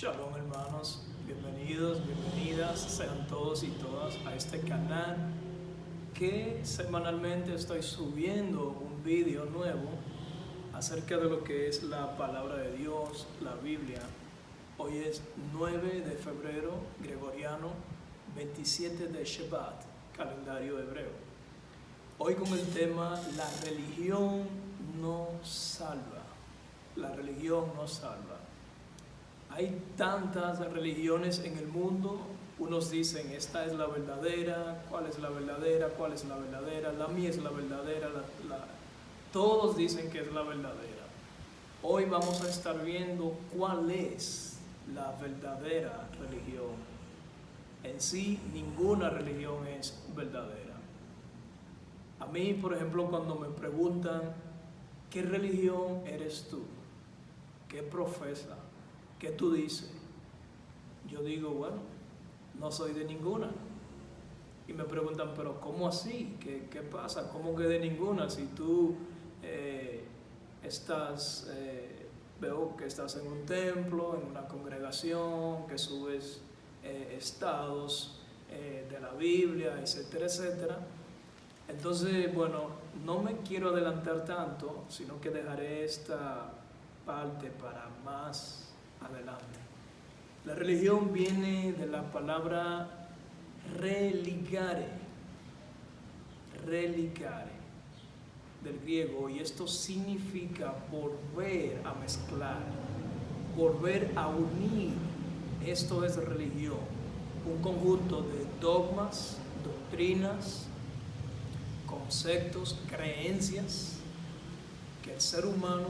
Shalom hermanos, bienvenidos, bienvenidas, sean todos y todas a este canal que semanalmente estoy subiendo un vídeo nuevo acerca de lo que es la palabra de Dios, la Biblia. Hoy es 9 de febrero gregoriano, 27 de Shevat, calendario hebreo. Hoy con el tema la religión no salva. La religión no salva. Hay tantas religiones en el mundo. Unos dicen, esta es la verdadera, ¿cuál es la verdadera? ¿Cuál es la verdadera? La mía es la verdadera. Todos dicen que es la verdadera. Hoy vamos a estar viendo cuál es la verdadera religión. En sí, ninguna religión es verdadera. A mí, por ejemplo, cuando me preguntan, ¿qué religión eres tú? ¿Qué profesa? ¿Qué tú dices? Yo digo, bueno, no soy de ninguna. Y me preguntan, pero ¿cómo así? ¿Qué pasa? ¿Cómo que de ninguna? Si tú veo que estás en un templo, en una congregación, que subes estados de la Biblia, etcétera, etcétera. Entonces, bueno, no me quiero adelantar tanto, sino que dejaré esta parte para más adelante. La religión viene de la palabra religare, del griego, y esto significa volver a mezclar, volver a unir. Esto es religión, un conjunto de dogmas, doctrinas, conceptos, creencias que el ser humano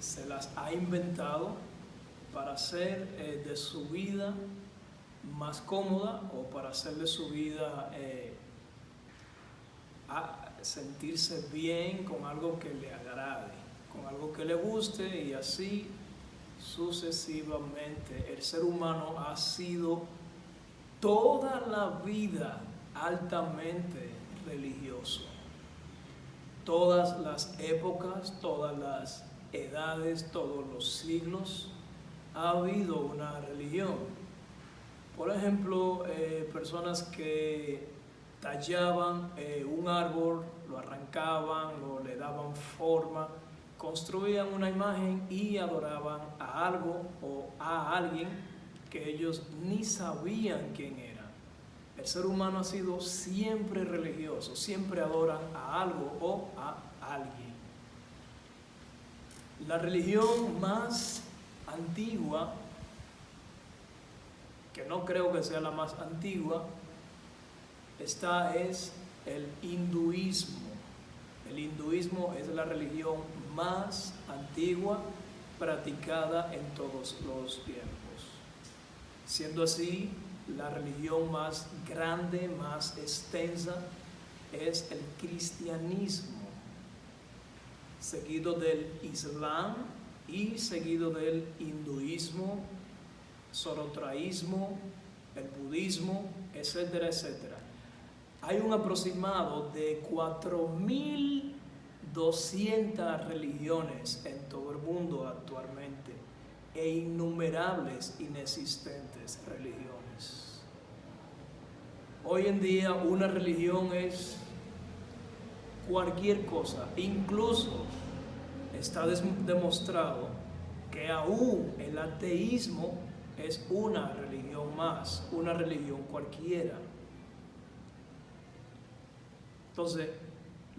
se las ha inventado para hacer de su vida más cómoda o para hacer de su vida a sentirse bien con algo que le agrade, con algo que le guste, y así sucesivamente. El ser humano ha sido toda la vida altamente religioso. Todas las épocas, todas las edades, todos los siglos ha habido una religión. Por ejemplo, personas que tallaban un árbol, lo arrancaban, le daban forma, construían una imagen y adoraban a algo o a alguien que ellos ni sabían quién era. El ser humano ha sido siempre religioso, siempre adoran a algo o a alguien. La religión más antigua, que no creo que sea la más antigua, esta es el hinduismo. El hinduismo es la religión más antigua practicada en todos los tiempos. Siendo así, la religión más grande, más extensa, es el cristianismo, seguido del islam y seguido del hinduismo, zoroastrianismo, el budismo, etcétera, etcétera. Hay un aproximado de 4.200 religiones en todo el mundo actualmente e innumerables inexistentes religiones. Hoy en día una religión es cualquier cosa, incluso está demostrado que aún el ateísmo es una religión más, una religión cualquiera. Entonces,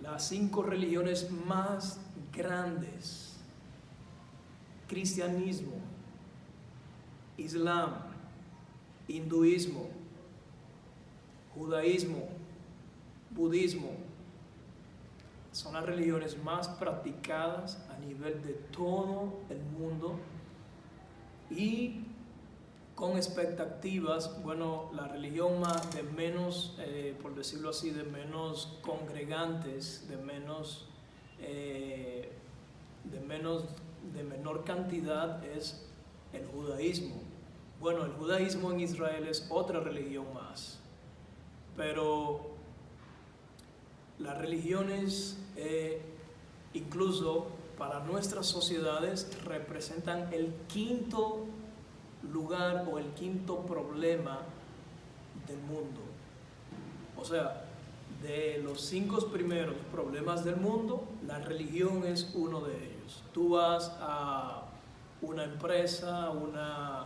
las 5 religiones más grandes: cristianismo, islam, hinduismo, judaísmo, budismo, son las religiones más practicadas a nivel de todo el mundo, y con expectativas. Bueno, la religión más de menos, por decirlo así, de menos congregantes, de menor cantidad, es el judaísmo. Bueno, el judaísmo en Israel es otra religión más, pero las religiones, incluso para nuestras sociedades, representan el quinto lugar o el quinto problema del mundo. O sea, de los 5 primeros problemas del mundo, la religión es uno de ellos. Tú vas a una empresa, una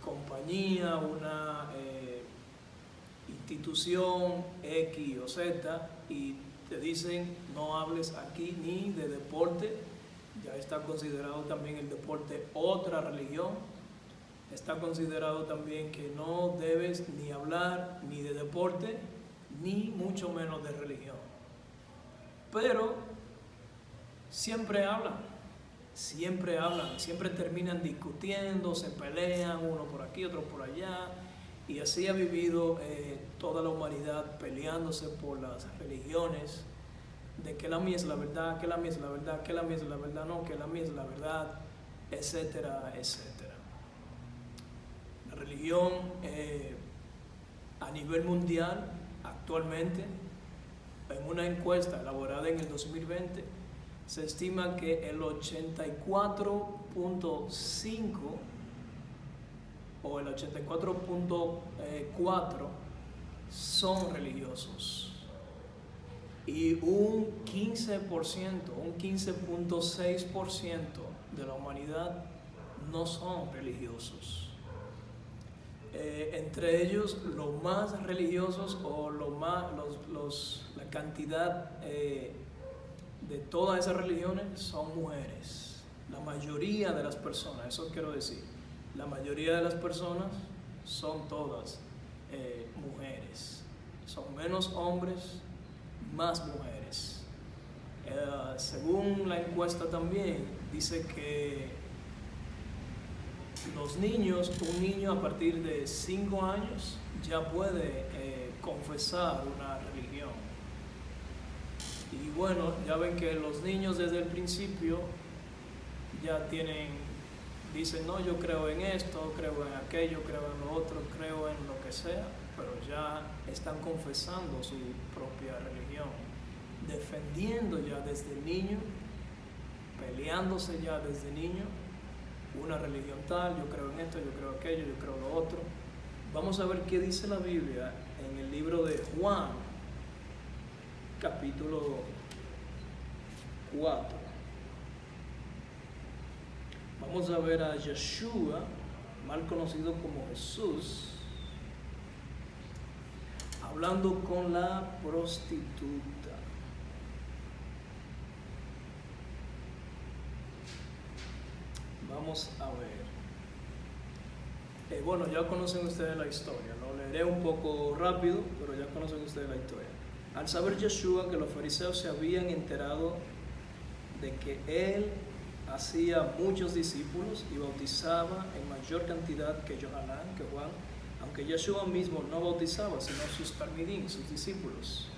compañía, una institución X o Z y te dicen no hables aquí ni de deporte. Ya está considerado también el deporte otra religión. Está considerado también que no debes ni hablar ni de deporte, ni mucho menos de religión. Pero siempre hablan, siempre terminan discutiendo, se pelean, uno por aquí, otro por allá. Y así ha vivido toda la humanidad peleándose por las religiones, de que la mía es la verdad, que la mía es la verdad, que la mía es la verdad, no, que la mía es la verdad, etcétera, etcétera. La religión a nivel mundial actualmente, en una encuesta elaborada en el 2020, se estima que el 84.5 o el 84.4 son religiosos y un 15.6% de la humanidad no son religiosos. Entre ellos, los más religiosos o la cantidad de todas esas religiones son mujeres. La mayoría de las personas, eso quiero decir, la mayoría de las personas son todas mujeres. Son menos hombres, más mujeres. Según la encuesta también, dice que los niños, un niño a partir de 5 años ya puede confesar una religión. Y bueno, ya ven que los niños desde el principio ya dicen, no, yo creo en esto, creo en aquello, creo en lo otro, creo en lo que sea, pero ya están confesando su propia religión, defendiendo ya desde niño, peleándose ya desde niño, una religión tal, yo creo en esto, yo creo en aquello, yo creo en lo otro. Vamos a ver qué dice la Biblia en el libro de Juan, capítulo 4. Vamos a ver a Yeshua, mal conocido como Jesús, hablando con la prostituta. Vamos a ver. Bueno, ya conocen ustedes la historia, lo leeré un poco rápido, pero ya conocen ustedes la historia. Al saber Yeshua que los fariseos se habían enterado de que él hacía muchos discípulos y bautizaba en mayor cantidad que Johanán, que Juan, aunque Yeshua mismo no bautizaba, sino sus talmidim, sus discípulos.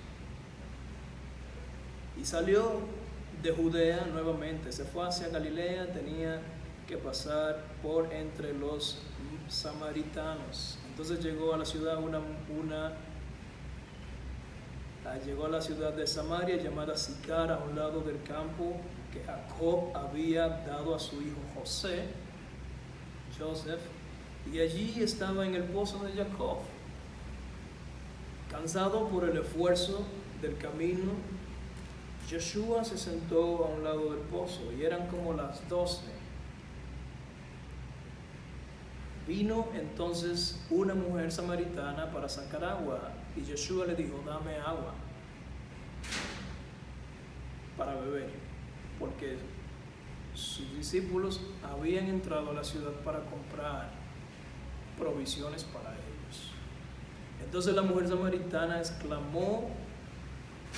Y salió de Judea nuevamente, se fue hacia Galilea, tenía que pasar por entre los samaritanos. Entonces llegó a la ciudad llegó a la ciudad de Samaria llamada Sicar, a un lado del campo que Jacob había dado a su hijo Joseph, y allí estaba en el pozo de Jacob. Cansado por el esfuerzo del camino, Yeshua se sentó a un lado del pozo y eran como las 12. Vino entonces una mujer samaritana para sacar agua y Yeshua le dijo, dame agua para beber, porque sus discípulos habían entrado a la ciudad para comprar provisiones para ellos. Entonces la mujer samaritana exclamó,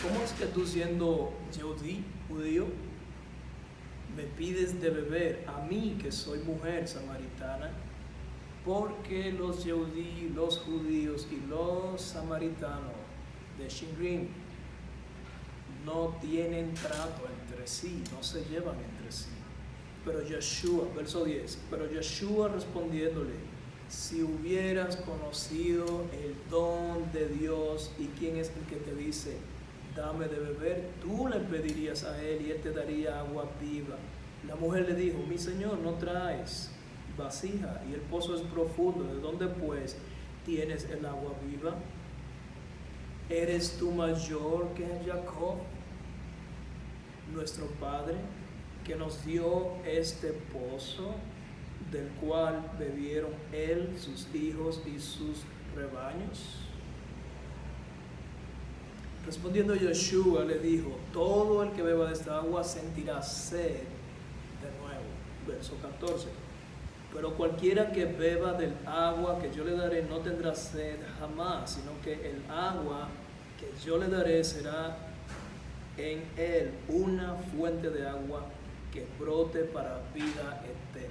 ¿cómo es que tú, siendo judío, me pides de beber a mí, que soy mujer samaritana? Porque los judíos y los samaritanos de Shingrim no tienen trato entre sí, no se llevan entre sí. Pero Yeshua, verso 10, pero Yeshua respondiéndole, si hubieras conocido el don de Dios y quién es el que te dice, dame de beber, tú le pedirías a él y él te daría agua viva. La mujer le dijo, mi señor, no traes vasija y el pozo es profundo. ¿De dónde pues tienes el agua viva? ¿Eres tú mayor que Jacob, nuestro padre, que nos dio este pozo, del cual bebieron él, sus hijos y sus rebaños? Respondiendo Yeshua le dijo: todo el que beba de esta agua sentirá sed de nuevo. Verso 14. Pero cualquiera que beba del agua que yo le daré no tendrá sed jamás, sino que el agua que yo le daré será en él una fuente de agua que brote para vida eterna.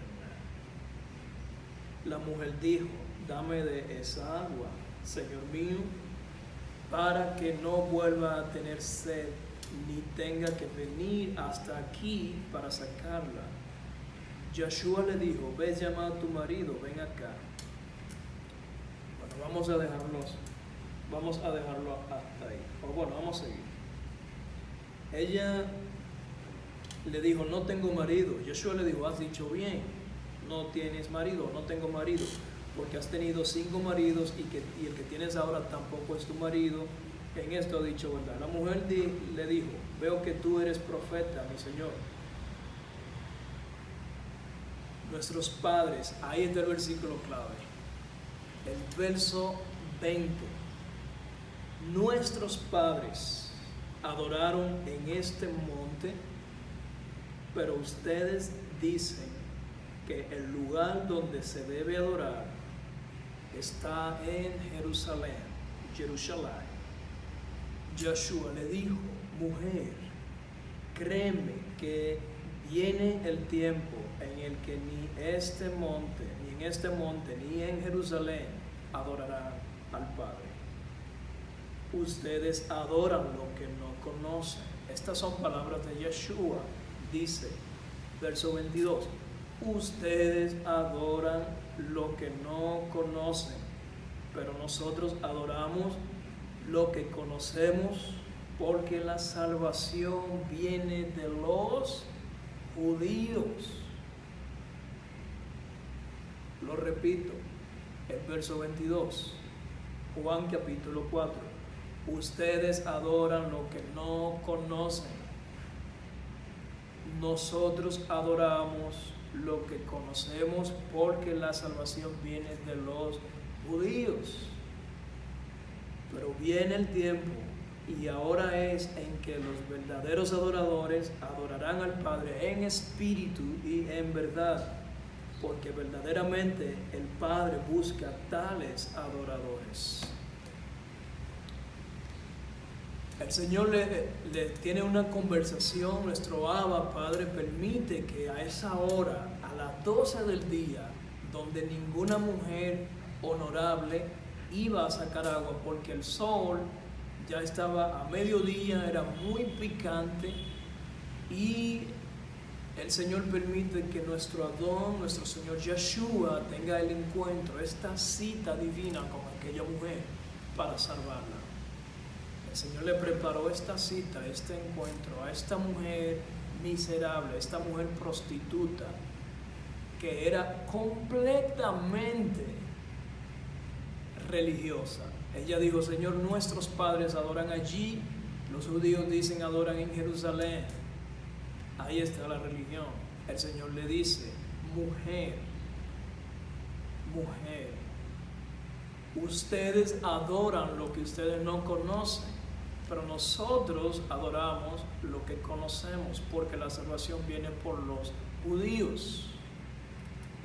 La mujer dijo: dame de esa agua, Señor mío, para que no vuelva a tener sed, ni tenga que venir hasta aquí para sacarla. Yeshua le dijo: ve, llama a tu marido, ven acá. Bueno, vamos a dejarlo hasta ahí. O bueno, vamos a seguir. Ella le dijo: no tengo marido. Yeshua le dijo: has dicho bien, no tienes marido, no tengo marido, porque has tenido 5 maridos y el que tienes ahora tampoco es tu marido. En esto ha dicho verdad. La mujer le dijo: veo que tú eres profeta, mi señor. Nuestros padres, ahí está el versículo clave, el verso 20. Nuestros padres adoraron en este monte, pero ustedes dicen que el lugar donde se debe adorar está en Jerusalén. Yeshua le dijo: mujer, créeme que viene el tiempo en el que ni en este monte, ni en Jerusalén adorarán al Padre. Ustedes adoran lo que no conocen. Estas son palabras de Yeshua. Dice, verso 22, ustedes adoran lo que no conocen, pero nosotros adoramos lo que conocemos, porque la salvación viene de los judíos. Lo repito, el verso 22, Juan capítulo 4. Ustedes adoran lo que no conocen. Nosotros adoramos lo que conocemos, porque la salvación viene de los judíos. Pero viene el tiempo, y ahora es en que los verdaderos adoradores adorarán al Padre en espíritu y en verdad, porque verdaderamente el Padre busca tales adoradores. El Señor le tiene una conversación. Nuestro Abba Padre permite que a esa hora, a las 12 del día, donde ninguna mujer honorable iba a sacar agua, porque el sol ya estaba a mediodía, era muy picante, y el Señor permite que nuestro Adón, nuestro Señor Yeshua, tenga el encuentro, esta cita divina con aquella mujer para salvarla. El Señor le preparó esta cita, este encuentro a esta mujer miserable, esta mujer prostituta, que era completamente religiosa. Ella dijo: Señor, nuestros padres adoran allí, los judíos dicen adoran en Jerusalén. Ahí está la religión. El Señor le dice: mujer, ustedes adoran lo que ustedes no conocen, pero nosotros adoramos lo que conocemos, porque la salvación viene por los judíos.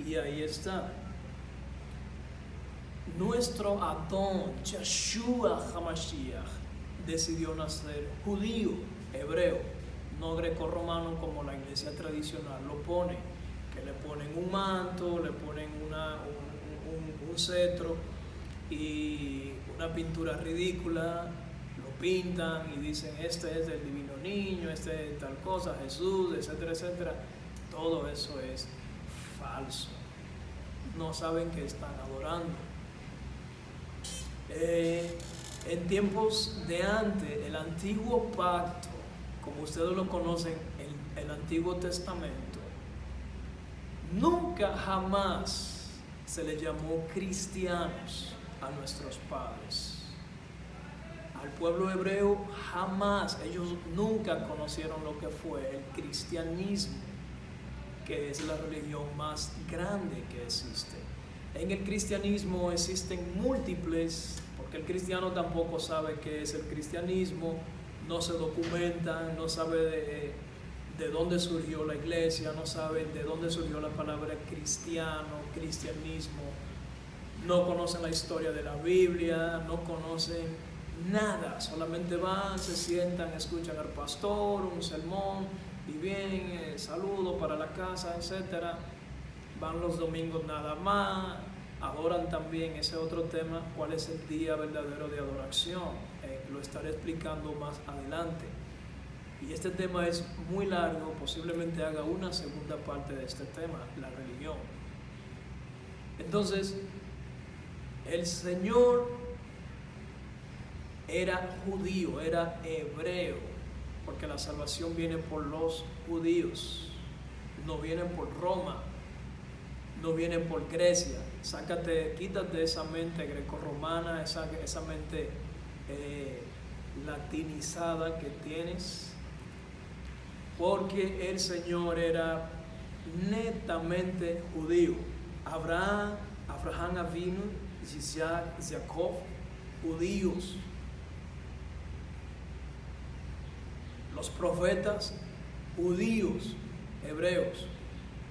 Y ahí está. Nuestro Adón, Yeshua HaMashiach, decidió nacer judío, hebreo, no greco-romano como la iglesia tradicional lo pone, que le ponen un manto, le ponen un cetro y una pintura ridícula, lo pintan y dicen: este es del divino niño, este es tal cosa, Jesús, etcétera, etcétera. Todo eso es falso. No saben que están adorando. En tiempos de antes, el antiguo pacto, como ustedes lo conocen, el Antiguo Testamento, nunca nunca, jamás se les llamó cristianos a nuestros padres. Al pueblo hebreo jamás, ellos nunca conocieron lo que fue el cristianismo, que es la religión más grande que existe. En el cristianismo existen múltiples, porque el cristiano tampoco sabe qué es el cristianismo, no se documenta, no sabe de dónde surgió la iglesia, no sabe de dónde surgió la palabra cristiano, cristianismo, no conocen la historia de la Biblia, no conocen nada, solamente van, se sientan, escuchan al pastor, un sermón, y bien, saludo para la casa, etcétera. Van los domingos nada más, adoran también, ese otro tema, cuál es el día verdadero de adoración, lo estaré explicando más adelante. Y este tema es muy largo, posiblemente haga una segunda parte de este tema, la religión. Entonces, el Señor era judío, era hebreo, porque la salvación viene por los judíos, no viene por Roma, no viene por Grecia. Quítate esa mente grecorromana, esa mente latinizada que tienes, porque el Señor era netamente judío. Abraham Avinu, Isaac, Jacob, judíos. Los profetas, judíos, hebreos.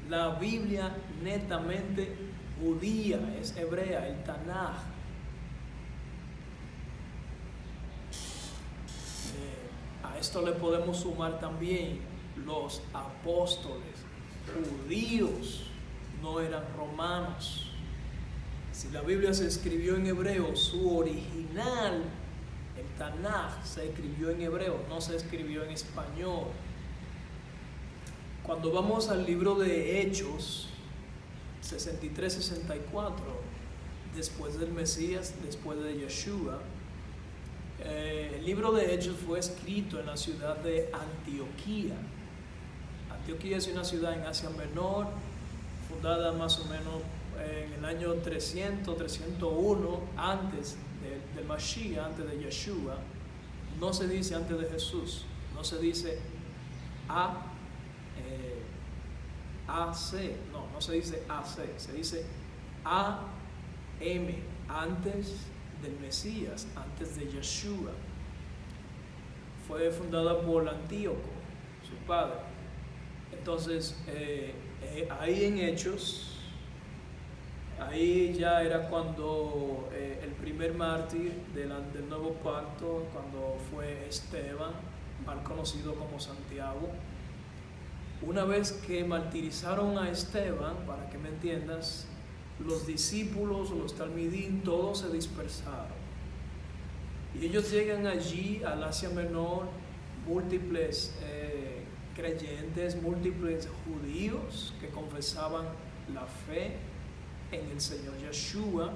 La Biblia netamente judía, es hebrea, el Tanaj. A esto le podemos sumar también los apóstoles, judíos, no eran romanos. Si la Biblia se escribió en hebreo, su original, el Tanaj, se escribió en hebreo, no se escribió en español. Cuando vamos al libro de Hechos 63-64, después del Mesías, después de Yeshua, el libro de Hechos fue escrito en la ciudad de Antioquía. Antioquía es una ciudad en Asia Menor, fundada más o menos en el año 300, 301 antes del Mashiach, antes de Yeshua. No se dice antes de Jesús, no se dice AC, no se dice AC, se dice AM, antes del Mesías, antes de Yeshua. Fue fundada por Antíoco, su padre. Entonces, ahí en Hechos, ahí ya era cuando el primer mártir del nuevo pacto, cuando fue Esteban, mal conocido como Santiago. Una vez que martirizaron a Esteban, para que me entiendas, los discípulos, los talmidín, todos se dispersaron. Y ellos llegan allí al Asia Menor, múltiples creyentes, múltiples judíos que confesaban la fe en el Señor Yeshua.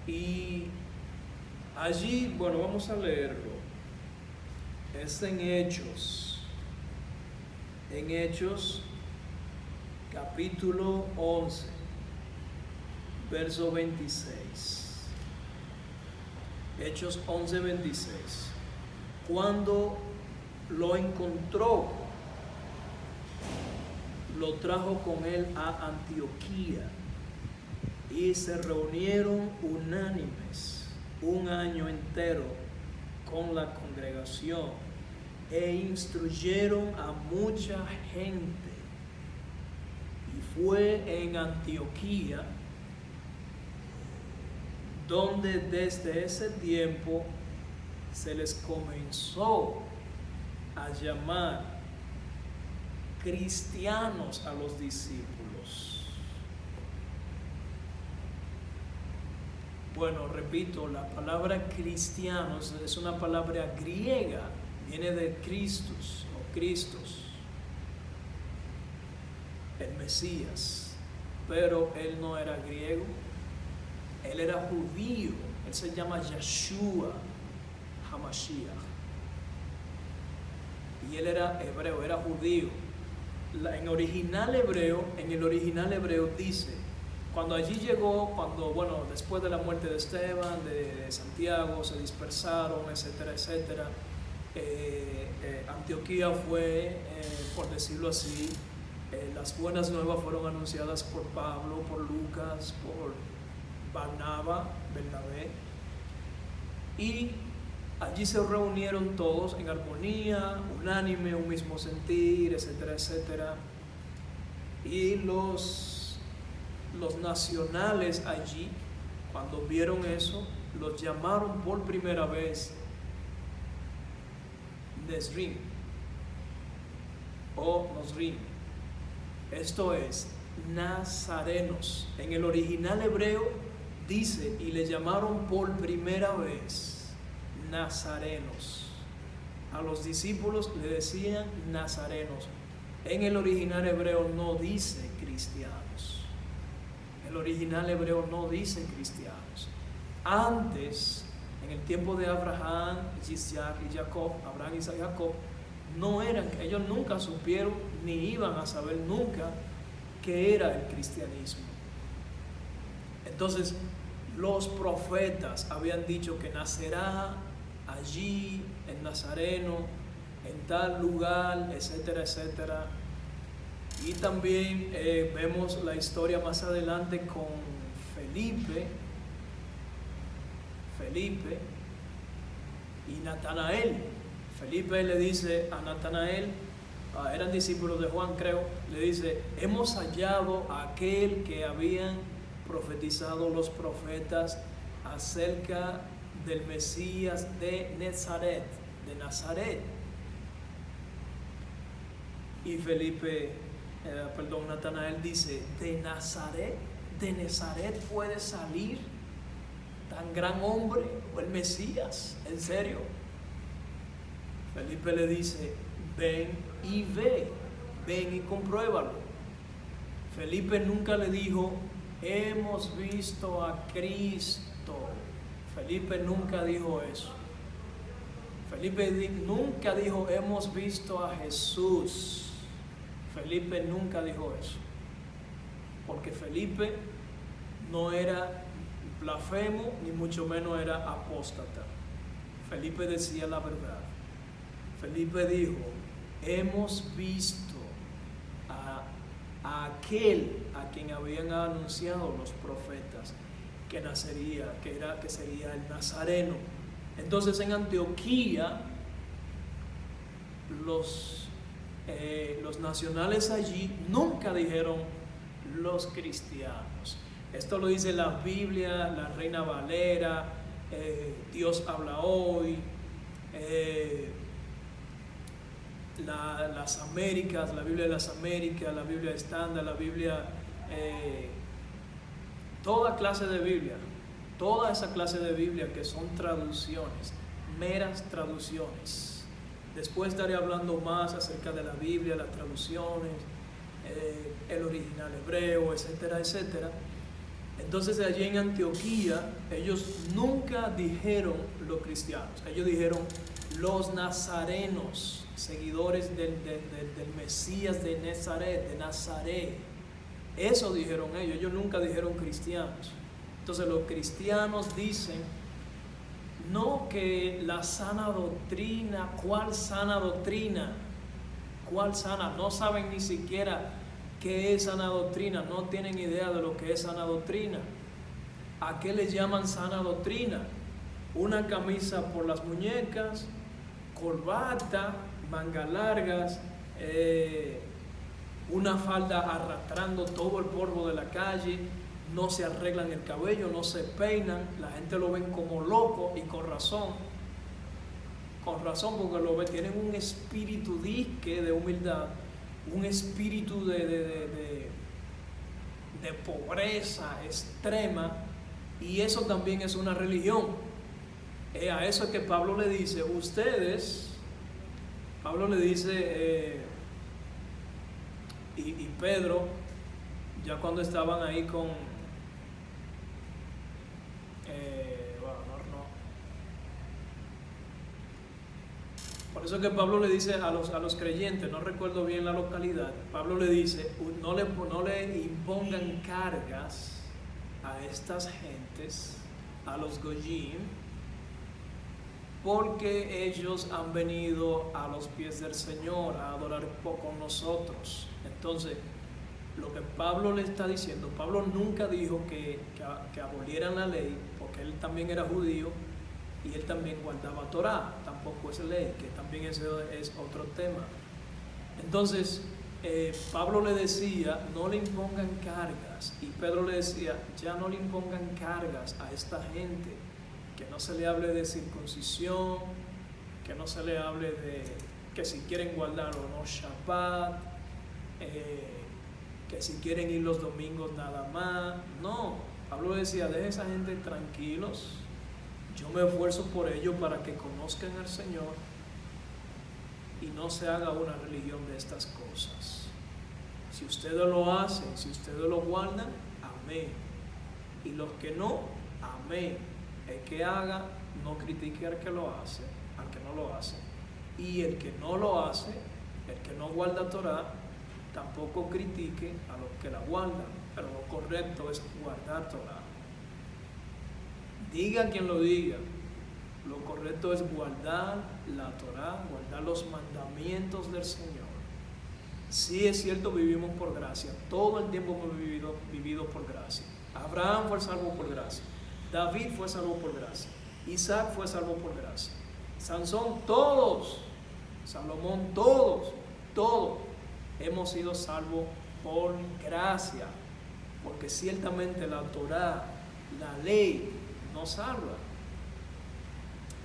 Y allí, bueno, vamos a leerlo. Es en Hechos, capítulo 11, verso 26. Hechos 11, 26. Cuando lo encontró, lo trajo con él a Antioquía y se reunieron unánimes un año entero con la congregación e instruyeron a mucha gente. Y fue en Antioquía donde desde ese tiempo se les comenzó a llamar cristianos a los discípulos. Bueno, repito, la palabra cristianos es una palabra griega, viene de Christus o Cristos, el Mesías, pero él no era griego, él era judío, él se llama Yeshua HaMashiach, y él era hebreo, era judío. en el original hebreo dice, cuando allí llegó, después de la muerte de Esteban, de Santiago, se dispersaron, etcétera, etcétera. Antioquía fue, por decirlo así, las buenas nuevas fueron anunciadas por Pablo, por Lucas, por Bernabé, y allí se reunieron todos en armonía, unánime, un mismo sentir, etcétera, etcétera. Y los nacionales allí, cuando vieron eso, los llamaron por primera vez Nesrim o Nosrim. Esto es, nazarenos. En el original hebreo dice, y le llamaron por primera vez nazarenos. A los discípulos le decían nazarenos. En el original hebreo no dice cristianos. El original hebreo no dice cristianos. Antes, en el tiempo de Abraham, Isaac y Jacob, Abraham, Isaac y Jacob, ellos nunca supieron ni iban a saber nunca qué era el cristianismo. Entonces, los profetas habían dicho que nacerá allí, en Nazareno, en tal lugar, etcétera, etcétera. Y también vemos la historia más adelante con Felipe y Natanael. Felipe le dice a Natanael, eran discípulos de Juan, creo, le dice, hemos hallado a aquel que habían profetizado los profetas acerca del Mesías de Nazaret. Y Natanael dice, ¿de Nazaret puede salir tan gran hombre o el Mesías? ¿En serio? Felipe le dice, ven y compruébalo. Felipe nunca le dijo, hemos visto a Cristo. Felipe nunca dijo eso. Felipe nunca dijo, hemos visto a Jesús. Felipe nunca dijo eso. Porque Felipe no era blasfemo, ni mucho menos era apóstata. Felipe decía la verdad. Felipe dijo, hemos visto a aquel a quien habían anunciado los profetas que nacería, que sería el Nazareno. Entonces en Antioquía los nacionales allí nunca dijeron los cristianos. Esto lo dice la Biblia, la Reina Valera, Dios habla hoy, las Américas, la Biblia de las Américas, la Biblia estándar, la Biblia, toda clase de Biblia, toda esa clase de Biblia que son traducciones, meras traducciones. Después estaré hablando más acerca de la Biblia, las traducciones, el original hebreo, etcétera, etcétera. Entonces allí en Antioquía ellos nunca dijeron los cristianos, ellos dijeron los nazarenos, seguidores del Mesías de Nazaret. Eso dijeron ellos nunca dijeron cristianos. Entonces los cristianos dicen, no que la sana doctrina, ¿cuál sana doctrina? ¿Cuál sana? No saben ni siquiera qué es sana doctrina, no tienen idea de lo que es sana doctrina. ¿A qué le llaman sana doctrina? Una camisa por las muñecas, corbata, mangas largas, una falda arrastrando todo el polvo de la calle, no se arreglan el cabello, no se peinan, la gente lo ven como loco y con razón porque lo ven, tienen un espíritu disque de humildad, un espíritu de pobreza extrema, y eso también es una religión. A eso es que Pablo le dice, Pablo le dice, y Pedro, ya cuando estaban ahí Por eso que Pablo le dice a los creyentes, no recuerdo bien la localidad, Pablo le dice, no le impongan cargas a estas gentes, a los goyim, porque ellos han venido a los pies del Señor a adorar con nosotros. Entonces, lo que Pablo le está diciendo, Pablo nunca dijo que abolieran la ley, porque él también era judío y él también guardaba Torah, tampoco es ley, que también eso es otro tema. Entonces, Pablo le decía, no le impongan cargas, y Pedro le decía, ya no le impongan cargas a esta gente, que no se le hable de circuncisión, que no se le hable de que si quieren guardar o no Shabbat, que si quieren ir los domingos nada más. No, Pablo decía, deje a esa gente tranquilos, yo me esfuerzo por ellos para que conozcan al Señor y no se haga una religión de estas cosas. Si ustedes lo hacen, si ustedes lo guardan, amén. Y los que no, amén. El que haga, no critique al que lo hace, al que no lo hace. Y el que no lo hace, el que no guarda Torah, tampoco critique a los que la guardan. Pero lo correcto es guardar Torah. Diga quien lo diga, lo correcto es guardar la Torah, guardar los mandamientos del Señor. Sí es cierto, vivimos por gracia, todo el tiempo hemos vivido por gracia. Abraham fue salvo por gracia, David fue salvo por gracia, Isaac fue salvo por gracia, Sansón, todos, Salomón, todos hemos sido salvos por gracia, porque ciertamente la Torah, la ley, nos salva.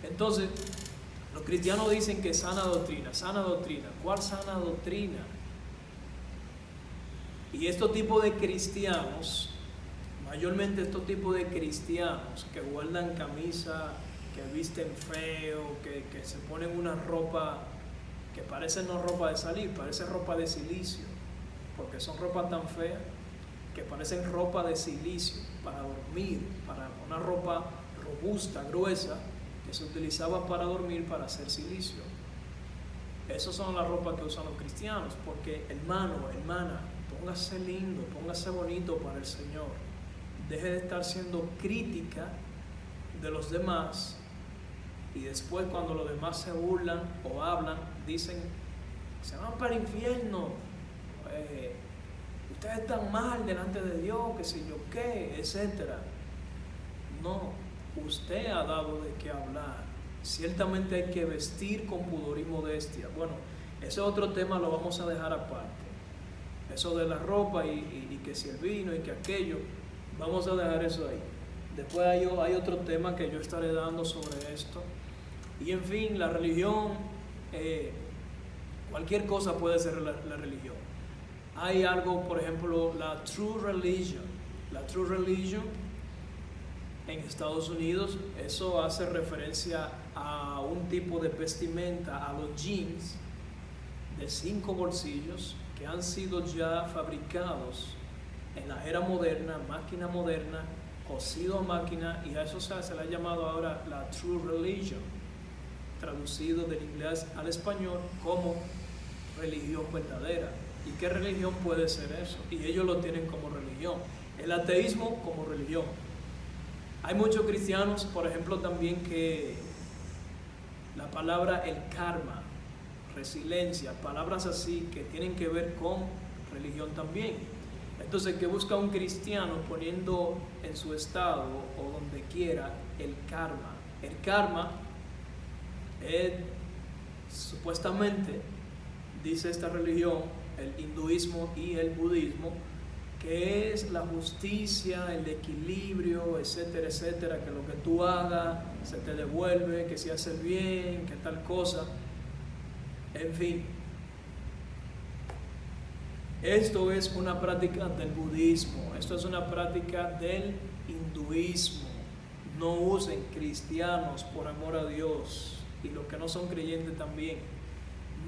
Entonces, los cristianos dicen que sana doctrina. ¿Cuál sana doctrina? Y estos tipos de cristianos, mayormente estos tipos de cristianos que guardan camisa, que visten feo, que se ponen una ropa que parece no ropa de salir, parece ropa de silicio, porque son ropas tan feas que parecen ropa de silicio para dormir, para una ropa robusta, gruesa, que se utilizaba para dormir, para hacer silicio. Esas son las ropas que usan los cristianos, porque hermano, hermana, póngase lindo, póngase bonito para el Señor. Deje de estar siendo crítica de los demás y después cuando los demás se burlan o hablan, dicen, se van para el infierno, ustedes están mal delante de Dios, qué sé yo qué, etcétera. No, usted ha dado de qué hablar. Ciertamente hay que vestir con pudor y modestia. Bueno, ese otro tema lo vamos a dejar aparte. Eso de la ropa y que si el vino y que aquello, vamos a dejar eso ahí. Después hay otro tema que yo estaré dando sobre esto. Y en fin, la religión, cualquier cosa puede ser la religión. Hay algo, por ejemplo, la true religion. La true religion en Estados Unidos, eso hace referencia a un tipo de vestimenta, a los jeans de 5 bolsillos que han sido ya fabricados en la era moderna, máquina moderna, cosido a máquina, y a eso se le ha llamado ahora la true religion, traducido del inglés al español como religión verdadera. ¿Y qué religión puede ser eso? Y ellos lo tienen como religión. El ateísmo como religión. Hay muchos cristianos, por ejemplo, también que la palabra el karma, resiliencia, palabras así que tienen que ver con religión también. Entonces, ¿qué busca un cristiano poniendo en su estado o donde quiera el karma? El karma es, supuestamente, dice esta religión, el hinduismo y el budismo, que es la justicia, el equilibrio, etcétera, etcétera, que lo que tú hagas se te devuelve, que si haces bien, que tal cosa, en fin. Esto es una práctica del budismo, esto es una práctica del hinduismo. No usen cristianos por amor a Dios, y los que no son creyentes también.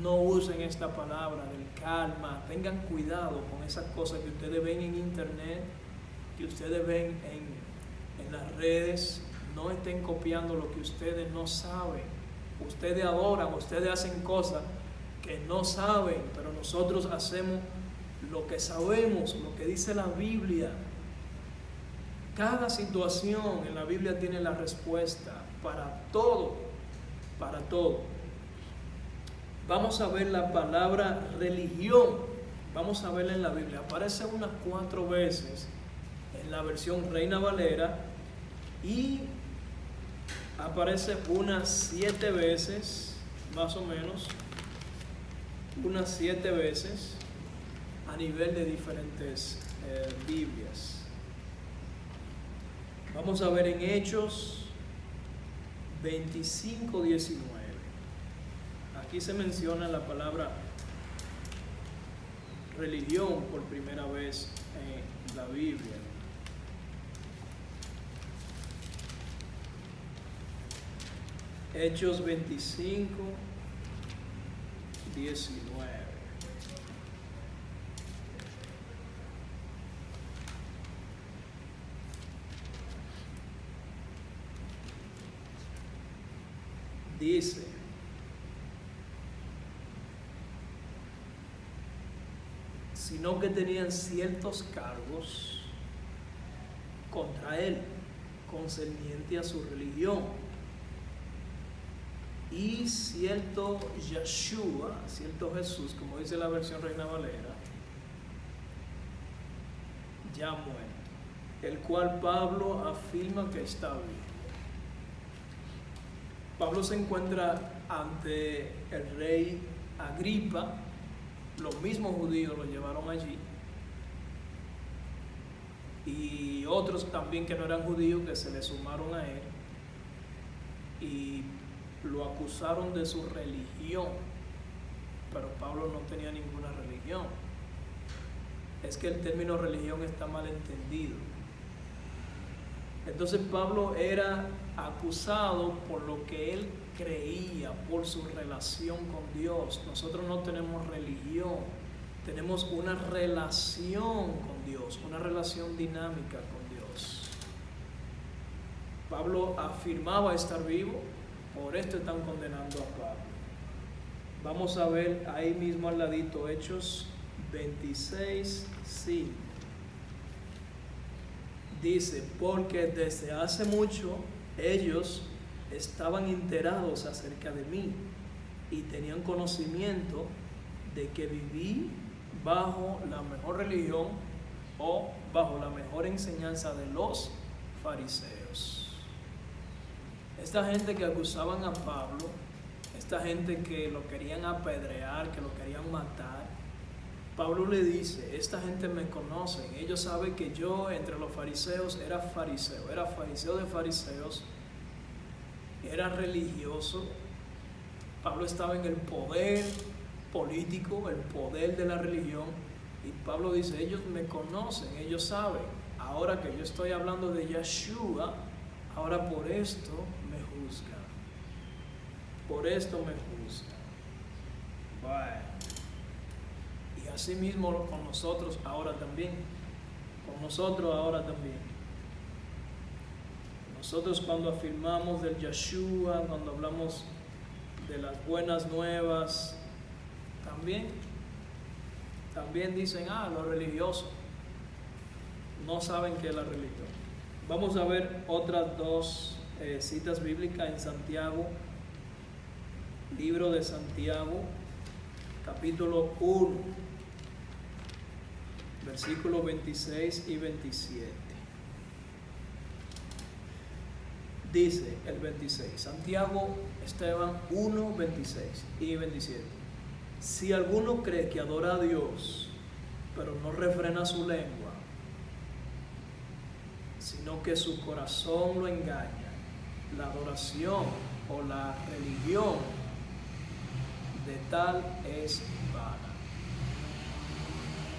No usen esta palabra del karma. Tengan cuidado con esas cosas que ustedes ven en internet, que ustedes ven en las redes. No estén copiando lo que ustedes no saben. Ustedes adoran, ustedes hacen cosas que no saben, pero nosotros hacemos lo que sabemos, lo que dice la Biblia. Cada situación en la Biblia tiene la respuesta para todo, para todo. Vamos a ver la palabra religión, vamos a verla en la Biblia. Aparece unas 4 veces en la versión Reina Valera y aparece unas 7 veces, más o menos, unas 7 veces a nivel de diferentes Biblias. Vamos a ver en Hechos 25:19. Aquí se menciona la palabra religión por primera vez en la Biblia. Hechos 25:19. Dice: sino que tenían ciertos cargos contra él, concerniente a su religión. Y cierto Yeshua, cierto Jesús, como dice la versión Reina Valera, ya muerto, el cual Pablo afirma que está vivo. Pablo se encuentra ante el rey Agripa. Los mismos judíos lo llevaron allí, y otros también que no eran judíos que se le sumaron a él y lo acusaron de su religión, pero Pablo no tenía ninguna religión. Es que el término religión está mal entendido. Entonces Pablo era acusado por lo que él creía, por su relación con Dios. Nosotros no tenemos religión, tenemos una relación con Dios, una relación dinámica con Dios. Pablo afirmaba estar vivo, por esto están condenando a Pablo. Vamos a ver ahí mismo al ladito Hechos 26:5. Dice: porque desde hace mucho ellos estaban enterados acerca de mí y tenían conocimiento de que viví bajo la mejor religión o bajo la mejor enseñanza de los fariseos. Esta gente que acusaban a Pablo, esta gente que lo querían apedrear, que lo querían matar, Pablo le dice: esta gente me conoce, ellos saben que yo entre los fariseos era fariseo de fariseos, era religioso. Pablo estaba en el poder político, el poder de la religión, y Pablo dice: ellos me conocen, ellos saben. Ahora que yo estoy hablando de Yeshua, ahora por esto me juzgan, por esto me juzgan. Bueno. Y así mismo con nosotros ahora también. Nosotros cuando afirmamos del Yeshua, cuando hablamos de las buenas nuevas, también dicen: los religiosos no saben qué es la religión. Vamos a ver otras 2 citas bíblicas en Santiago, libro de Santiago, capítulo 1. Versículos 26 y 27. Dice el 26, Santiago Esteban 1, 26 y 27. Si alguno cree que adora a Dios, pero no refrena su lengua, sino que su corazón lo engaña, la adoración o la religión de tal es vana.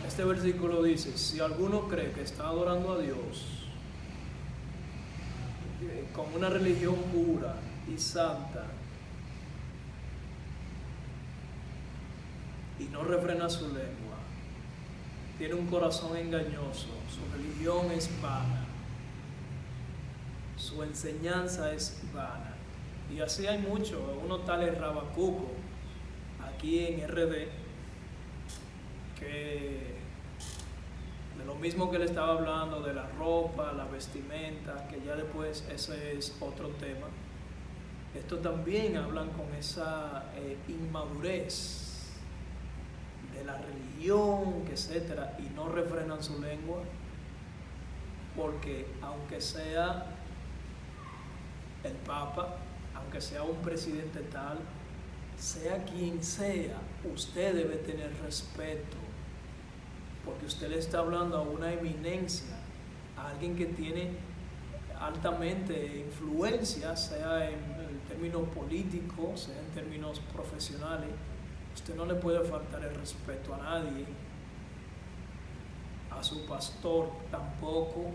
Este versículo dice: si alguno cree que está adorando a Dios con una religión pura y santa y no refrena su lengua, tiene un corazón engañoso, su religión es vana, su enseñanza es vana. Y así hay muchos. Uno tal es Rabacuco, aquí en RD, que de lo mismo que le estaba hablando, de la ropa, la vestimenta, que ya después ese es otro tema. Estos también hablan con esa inmadurez de la religión, etcétera, y no refrenan su lengua, porque aunque sea el Papa, aunque sea un presidente tal, sea quien sea, usted debe tener respeto, porque usted le está hablando a una eminencia, a alguien que tiene altamente influencia, sea en términos políticos, sea en términos profesionales. Usted no le puede faltar el respeto a nadie, a su pastor tampoco,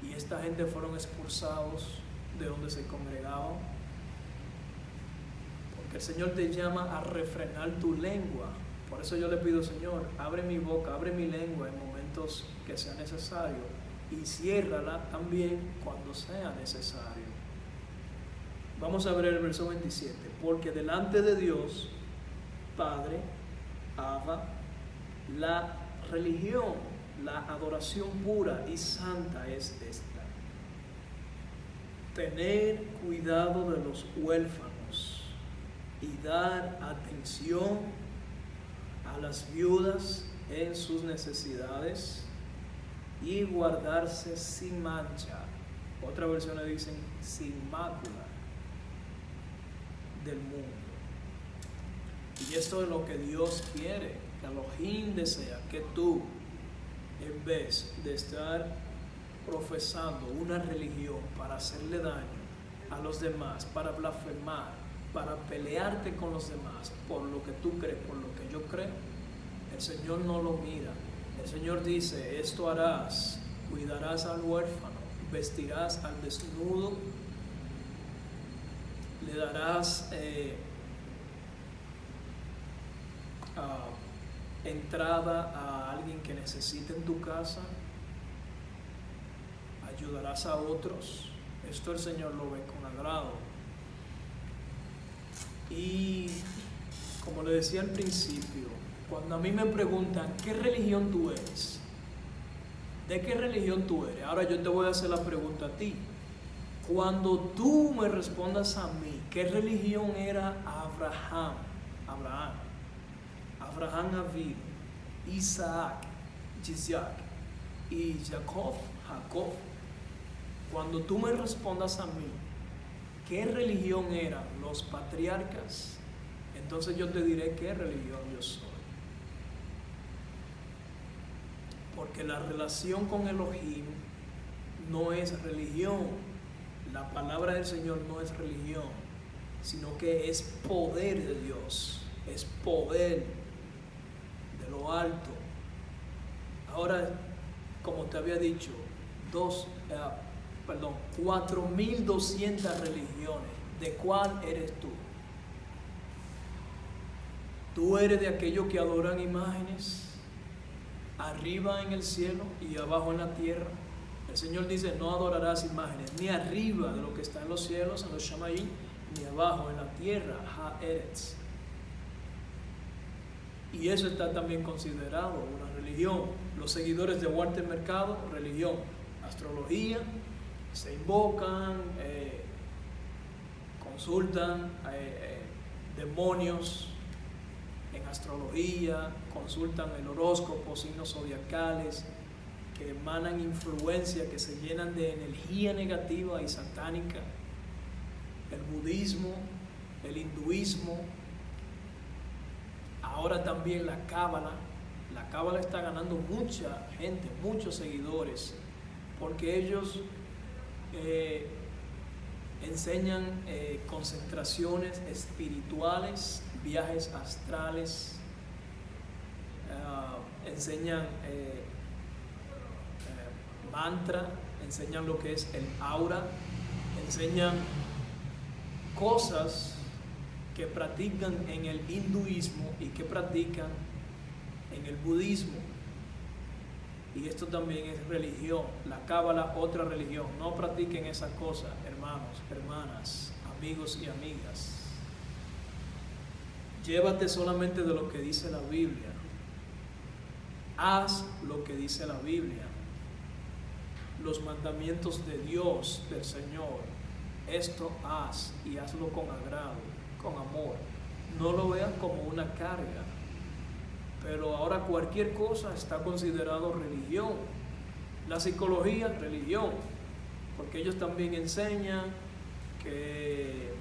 y esta gente fueron expulsados de donde se congregaban, porque el Señor te llama a refrenar tu lengua. Por eso yo le pido, Señor, abre mi boca, abre mi lengua en momentos que sea necesario, y ciérrala también cuando sea necesario. Vamos a ver el verso 27. Porque delante de Dios, Padre, Abba, la religión, la adoración pura y santa es esta: tener cuidado de los huérfanos y dar atención a las viudas en sus necesidades, y guardarse sin mancha. Otras versiones dicen sin mácula del mundo. Y esto es lo que Dios quiere, que Elohim desea que tú, en vez de estar profesando una religión para hacerle daño a los demás, para blasfemar, para pelearte con los demás por lo que tú crees, por lo que yo creo, el Señor no lo mira. El Señor dice: esto harás, cuidarás al huérfano, vestirás al desnudo, le darás entrada a alguien que necesite en tu casa, ayudarás a otros. Esto el Señor lo ve con agrado. Y como le decía al principio, cuando a mí me preguntan ¿qué religión tú eres? ¿De qué religión tú eres? Ahora yo te voy a hacer la pregunta a ti. Cuando tú me respondas a mí, ¿qué religión era Abraham? Abraham Avinu, Isaac, y Jacob. Cuando tú me respondas a mí, ¿qué religión eran los patriarcas? Entonces yo te diré qué religión yo soy. Porque la relación con Elohim no es religión. La palabra del Señor no es religión, sino que es poder de Dios, es poder de lo alto. Ahora, como te había dicho, 4.200 religiones. ¿De cuál eres tú? ¿Tú eres de aquellos que adoran imágenes arriba en el cielo y abajo en la tierra? El Señor dice: no adorarás imágenes, ni arriba de lo que está en los cielos, en los Shamayim, ni abajo en la tierra, Haaretz. Y eso está también considerado una religión. Los seguidores de Walter Mercado, religión. Astrología, se invocan, consultan demonios en astrología, consultan el horóscopo, signos zodiacales, que emanan influencia, que se llenan de energía negativa y satánica. El budismo, el hinduismo, ahora también la cábala. La cábala está ganando mucha gente, muchos seguidores, porque ellos enseñan concentraciones espirituales, viajes astrales, enseñan mantra, enseñan lo que es el aura, enseñan cosas que practican en el hinduismo y que practican en el budismo. Y esto también es religión. La cábala, otra religión. No practiquen esas cosas, hermanos, hermanas, amigos y amigas. Llévate solamente de lo que dice la Biblia. Haz lo que dice la Biblia. Los mandamientos de Dios, del Señor. Esto haz y hazlo con agrado, con amor. No lo veas como una carga. Pero ahora cualquier cosa está considerado religión. La psicología, religión. Porque ellos también enseñan que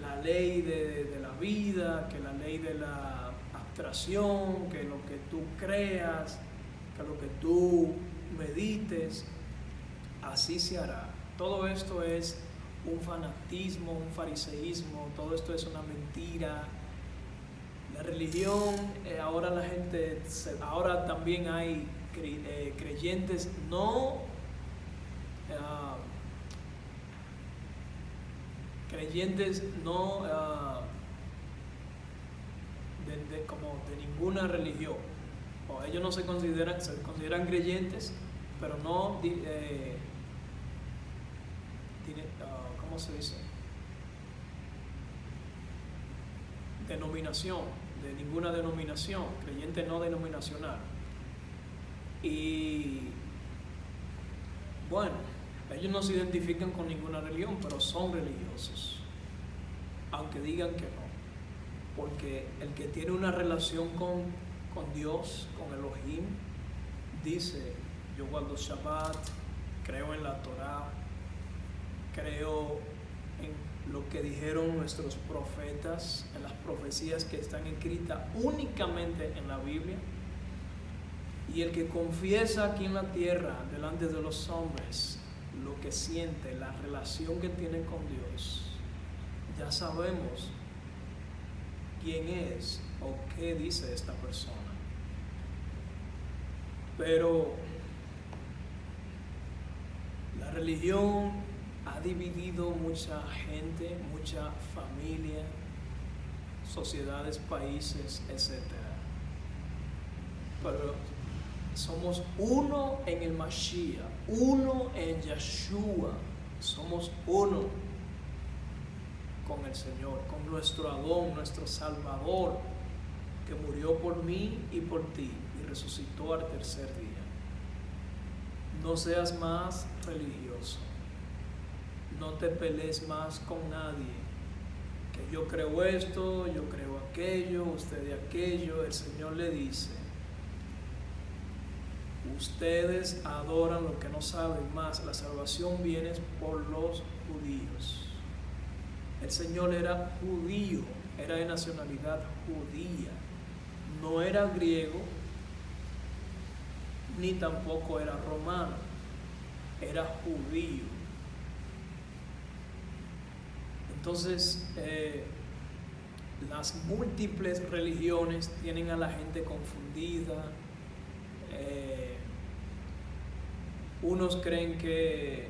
la ley de la vida, que la ley de la abstracción, que lo que tú creas, que lo que tú medites, así se hará. Todo esto es un fanatismo, un fariseísmo, todo esto es una mentira. La religión, ahora la gente, ahora también hay creyentes como de ninguna religión. O ellos no se consideran creyentes, pero no, ¿cómo se dice? Denominación, de ninguna denominación, creyente no denominacional. Y bueno, ellos no se identifican con ninguna religión, pero son religiosos, aunque digan que no. Porque el que tiene una relación con Dios, con Elohim, dice: yo guardo Shabbat, creo en la Torah, creo en lo que dijeron nuestros profetas, en las profecías que están escritas únicamente en la Biblia. Y el que confiesa aquí en la tierra, delante de los hombres, lo que siente, la relación que tiene con Dios, ya sabemos quién es o qué dice esta persona. Pero la religión ha dividido mucha gente, mucha familia, sociedades, países, etc. Pero somos uno en el Mashiach, uno en Yeshua, somos uno con el Señor, con nuestro Adón, nuestro Salvador, que murió por mí y por ti y resucitó al tercer día. No seas más religioso, no te pelees más con nadie, que yo creo esto, yo creo aquello, usted de aquello. El Señor le dice: ustedes adoran lo que no saben más, la salvación viene por los judíos. El Señor era judío, era de nacionalidad judía, no era griego, ni tampoco era romano, era judío. Entonces, las múltiples religiones tienen a la gente confundida. Unos creen que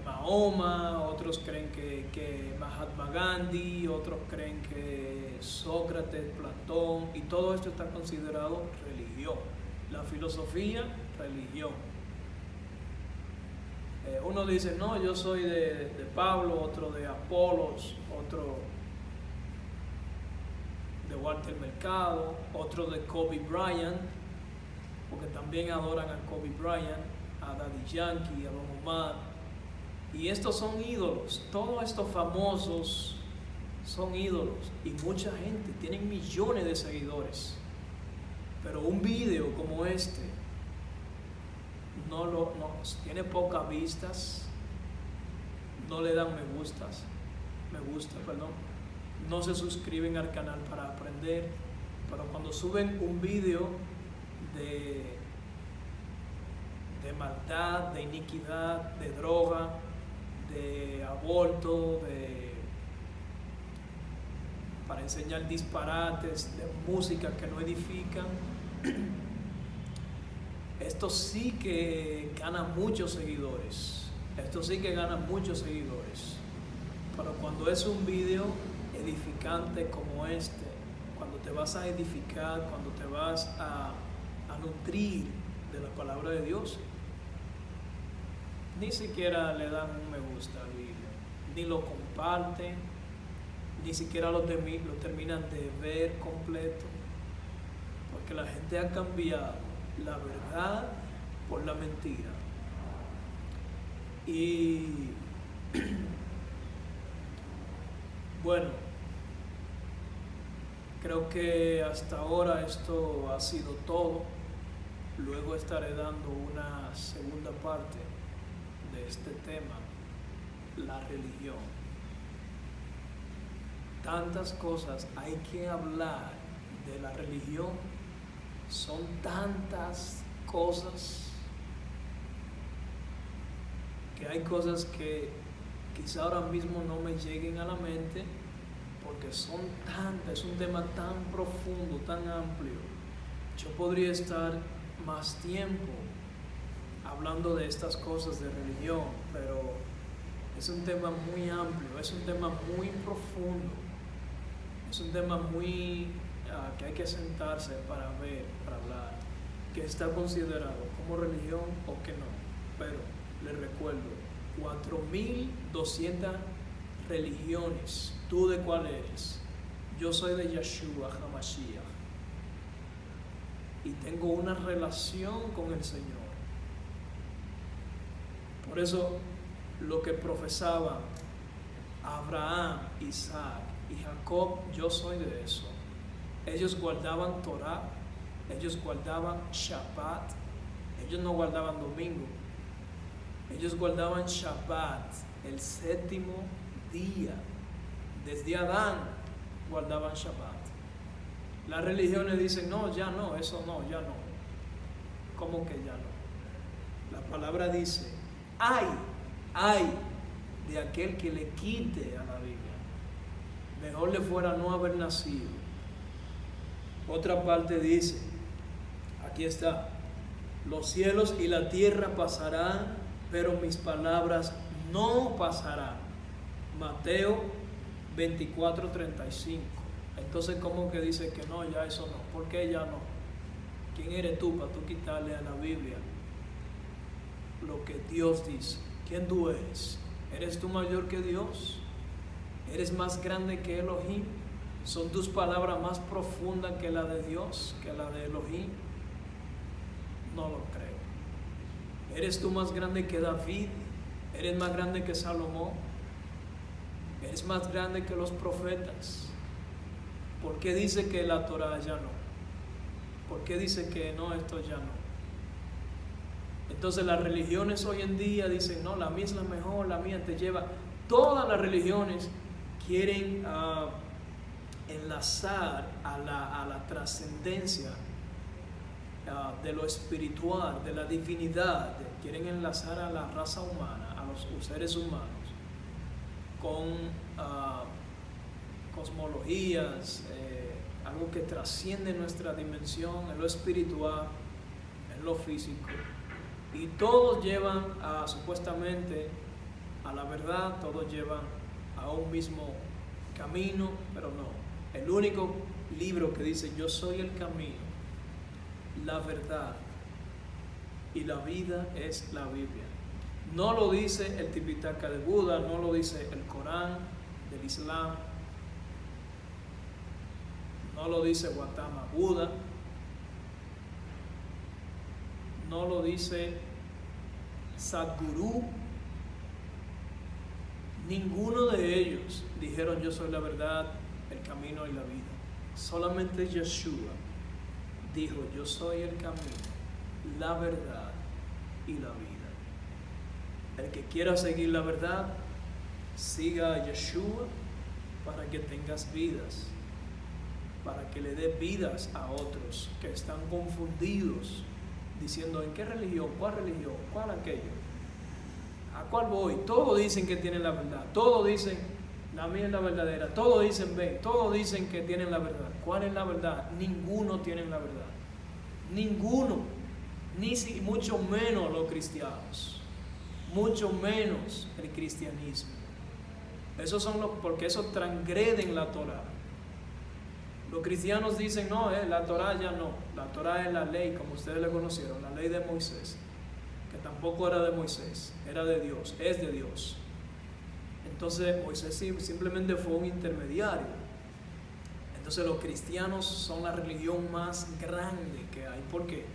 Mahoma, otros creen que Mahatma Gandhi, otros creen que Sócrates, Platón, y todo esto está considerado religión. La filosofía, religión. Uno dice: no, yo soy de Pablo, otro de Apolos, otro de Walter Mercado, otro de Kobe Bryant, porque también adoran a Kobe Bryant, a Daddy Yankee, a Don Omar. Y estos son ídolos, todos estos famosos son ídolos, y mucha gente, tienen millones de seguidores. Pero un video como este tiene pocas vistas, no le dan me gusta, no se suscriben al canal para aprender. Pero cuando suben un video de maldad, de iniquidad, de droga, de aborto, para enseñar disparates, de música que no edifican, esto sí que gana muchos seguidores. Pero cuando es un video edificante como este, cuando te vas a edificar, cuando te vas a nutrir de la palabra de Dios, ni siquiera le dan un me gusta al video, ni lo comparten, ni siquiera lo terminan de ver completo, porque la gente ha cambiado la verdad por la mentira. Y bueno, creo que hasta ahora esto ha sido todo. Luego estaré dando una segunda parte de este tema, la religión. Tantas cosas hay que hablar de la religión, son tantas cosas que hay cosas que quizá ahora mismo no me lleguen a la mente porque son tantas, es un tema tan profundo, tan amplio. Yo podría estar más tiempo hablando de estas cosas de religión, pero es un tema muy amplio, es un tema muy profundo, es un tema muy que hay que sentarse para ver, para hablar, que está considerado como religión o que no. Pero les recuerdo, 4.200 religiones. ¿Tú de cuál eres? Yo soy de Yeshua HaMashiach y tengo una relación con el Señor. Por eso lo que profesaban Abraham, Isaac y Jacob, yo soy de eso. Ellos guardaban Torah, ellos guardaban Shabbat, ellos no guardaban domingo, ellos guardaban Shabbat, el séptimo día. Desde Adán guardaban Shabbat. Las religiones dicen, no, ya no, eso no, ya no. ¿Cómo que ya no? La palabra dice, ay de aquel que le quite a la Biblia. Mejor le fuera no haber nacido. Otra parte dice, aquí está, los cielos y la tierra pasarán, pero mis palabras no pasarán. Mateo 24:35. Entonces, ¿cómo que dice que no, ya eso no? ¿Por qué ya no? ¿Quién eres tú para tú quitarle a la Biblia lo que Dios dice? ¿Quién tú eres? ¿Eres tú mayor que Dios? ¿Eres más grande que Elohim? ¿Son tus palabras más profundas que la de Dios, que la de Elohim? No lo creo. ¿Eres tú más grande que David? ¿Eres más grande que Salomón? ¿Eres más grande que los profetas? ¿Por qué dice que la Torah ya no? ¿Por qué dice que no, esto ya no? Entonces las religiones hoy en día dicen, no, la mía es la mejor, la mía te lleva. Todas las religiones quieren enlazar a la trascendencia de lo espiritual, de la divinidad. Quieren enlazar a la raza humana, a los seres humanos, con cosmologías, algo que trasciende nuestra dimensión, en lo espiritual, en lo físico. Y todos llevan supuestamente a la verdad, todos llevan a un mismo camino, pero no. El único libro que dice yo soy el camino, la verdad y la vida es la Biblia. No lo dice el Tipitaka de Buda, no lo dice el Corán del Islam, no lo dice Gautama Buda, no lo dice Sadhguru. Ninguno de ellos dijeron yo soy la verdad, el camino y la vida. Solamente Yeshua dijo yo soy el camino, la verdad y la vida. El que quiera seguir la verdad, siga a Yeshua para que tengas vidas, para que le dé vidas a otros que están confundidos, diciendo ¿en qué religión? ¿Cuál religión? ¿Cuál aquello? ¿A cuál voy? Todos dicen que tienen la verdad, todos dicen la mía es la verdadera, todos dicen ven, todos dicen que tienen la verdad. ¿Cuál es la verdad? Ninguno tiene la verdad, ninguno, ni mucho menos los cristianos, mucho menos el cristianismo. Esos son porque eso transgreden la Torah. Los cristianos dicen no, la Torah ya no, la Torah es la ley como ustedes le conocieron, la ley de Moisés, que tampoco era de Moisés, era de Dios, es de Dios. Entonces Moisés simplemente fue un intermediario. Entonces los cristianos son la religión más grande que hay. ¿Por qué?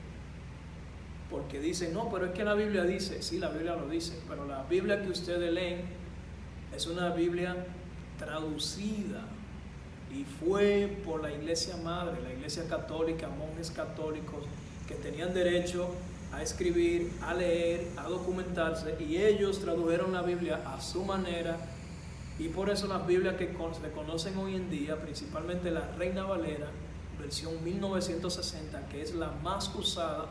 Porque dicen, no, pero es que la Biblia dice, sí, la Biblia lo dice, pero la Biblia que ustedes leen es una Biblia traducida y fue por la iglesia madre, la iglesia católica, monjes católicos que tenían derecho a escribir, a leer, a documentarse, y ellos tradujeron la Biblia a su manera. Y por eso las Biblias que se conocen hoy en día, principalmente la Reina Valera, versión 1960, que es la más usada,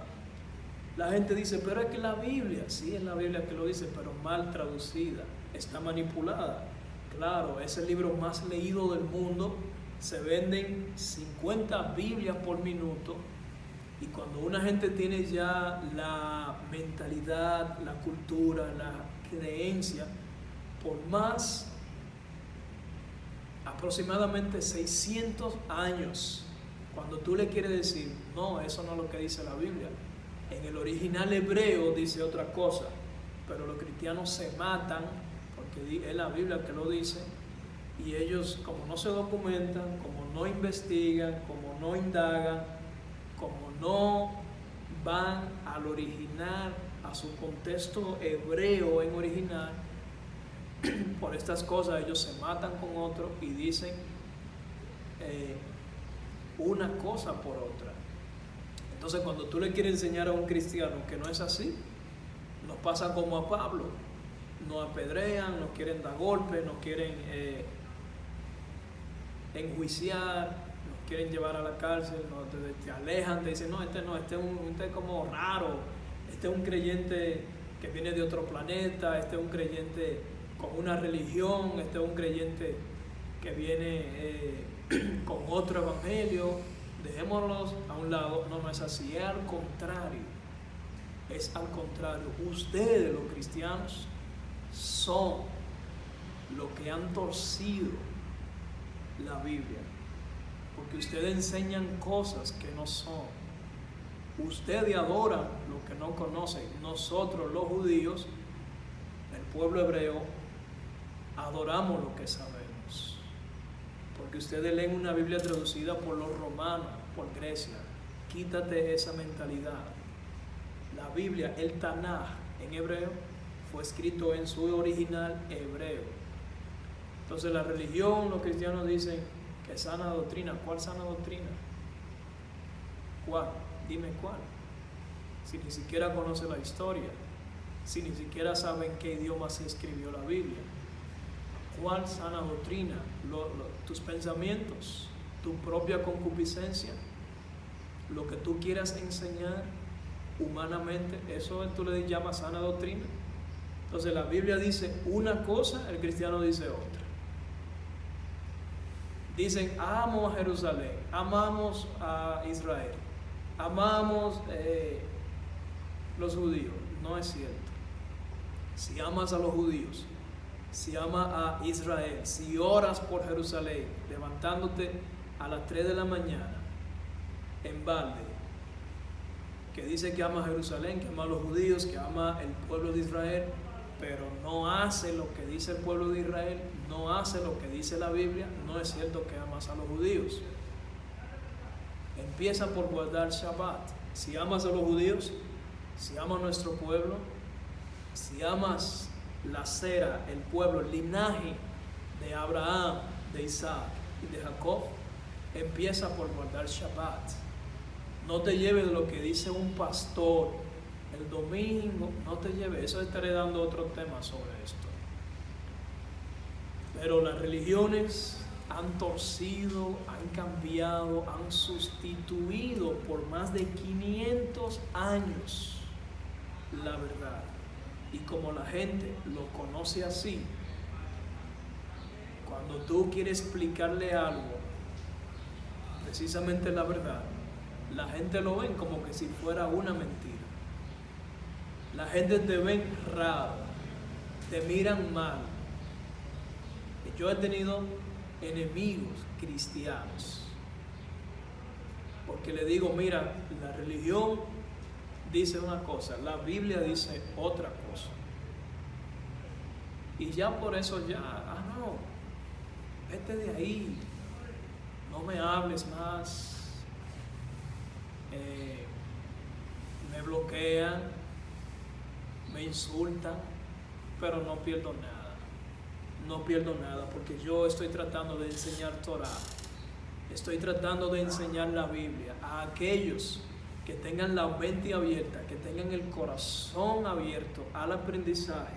la gente dice, pero es que la Biblia, sí es la Biblia que lo dice, pero mal traducida, está manipulada. Claro, es el libro más leído del mundo, se venden 50 Biblias por minuto, y cuando una gente tiene ya la mentalidad, la cultura, la creencia, por más aproximadamente 600 años, cuando tú le quieres decir, no, eso no es lo que dice la Biblia, en el original hebreo dice otra cosa, pero los cristianos se matan porque es la Biblia que lo dice, y ellos, como no se documentan, como no investigan, como no indagan, como no van al original, a su contexto hebreo en original, por estas cosas ellos se matan con otro y dicen una cosa por otra. Entonces cuando tú le quieres enseñar a un cristiano que no es así, nos pasa como a Pablo, nos apedrean, nos quieren dar golpes, nos quieren enjuiciar, nos quieren llevar a la cárcel, te alejan, te dicen, no, este es como raro, este es un creyente que viene de otro planeta, este es un creyente con una religión, este es un creyente que viene con otro evangelio, dejémoslos a un lado. No, no es así, es al contrario, ustedes los cristianos son los que han torcido la Biblia, porque ustedes enseñan cosas que no son, ustedes adoran lo que no conocen. Nosotros los judíos, el pueblo hebreo, adoramos lo que sabemos, porque ustedes leen una Biblia traducida por los romanos, por Grecia. Quítate esa mentalidad. La Biblia, el Tanaj en hebreo, fue escrito en su original hebreo. Entonces la religión, los cristianos dicen que es sana doctrina. ¿Cuál sana doctrina? ¿Cuál? Dime cuál. Si ni siquiera conoce la historia, si ni siquiera saben en qué idioma se escribió la Biblia. ¿Cuál sana doctrina? Tus pensamientos, tu propia concupiscencia, lo que tú quieras enseñar humanamente, eso tú le llamas sana doctrina. Entonces la Biblia dice una cosa, el cristiano dice otra. Dicen, amo a Jerusalén, amamos a Israel, amamos los judíos. No es cierto. Si amas a los judíos, si amas a Israel, si oras por Jerusalén, levantándote a las 3 de la mañana en balde, que dice que ama a Jerusalén, que ama a los judíos, que ama el pueblo de Israel, pero no hace lo que dice el pueblo de Israel, no hace lo que dice la Biblia, no es cierto que amas a los judíos. Empieza por guardar Shabbat. Si amas a los judíos, si amas a nuestro pueblo, si amas la cera, el pueblo, el linaje de Abraham, de Isaac y de Jacob, empieza por guardar Shabbat. No te lleves de lo que dice un pastor el domingo, no te lleves. Eso estaré dando otro tema sobre esto. Pero las religiones han torcido, han cambiado, han sustituido por más de 500 años la verdad. Y como la gente lo conoce así, cuando tú quieres explicarle algo, precisamente la verdad, la gente lo ven como que si fuera una mentira. La gente te ven raro, te miran mal. Yo he tenido enemigos cristianos porque le digo, mira, la religión dice una cosa, la Biblia dice otra cosa. Y ya por eso ya, no, vete de ahí, no me hables más. Me bloquean, me insultan, pero no pierdo nada. No pierdo nada porque yo estoy tratando de enseñar Torah. Estoy tratando de enseñar la Biblia a aquellos que tengan la mente abierta, que tengan el corazón abierto al aprendizaje,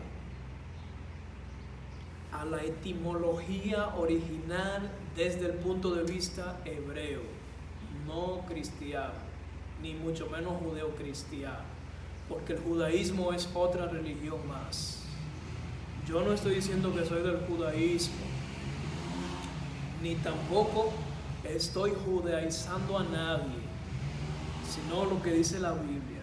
a la etimología original desde el punto de vista hebreo, no cristiano, ni mucho menos judeo-cristiano, porque el judaísmo es otra religión más. Yo no estoy diciendo que soy del judaísmo, ni tampoco estoy judaizando a nadie, sino lo que dice la Biblia.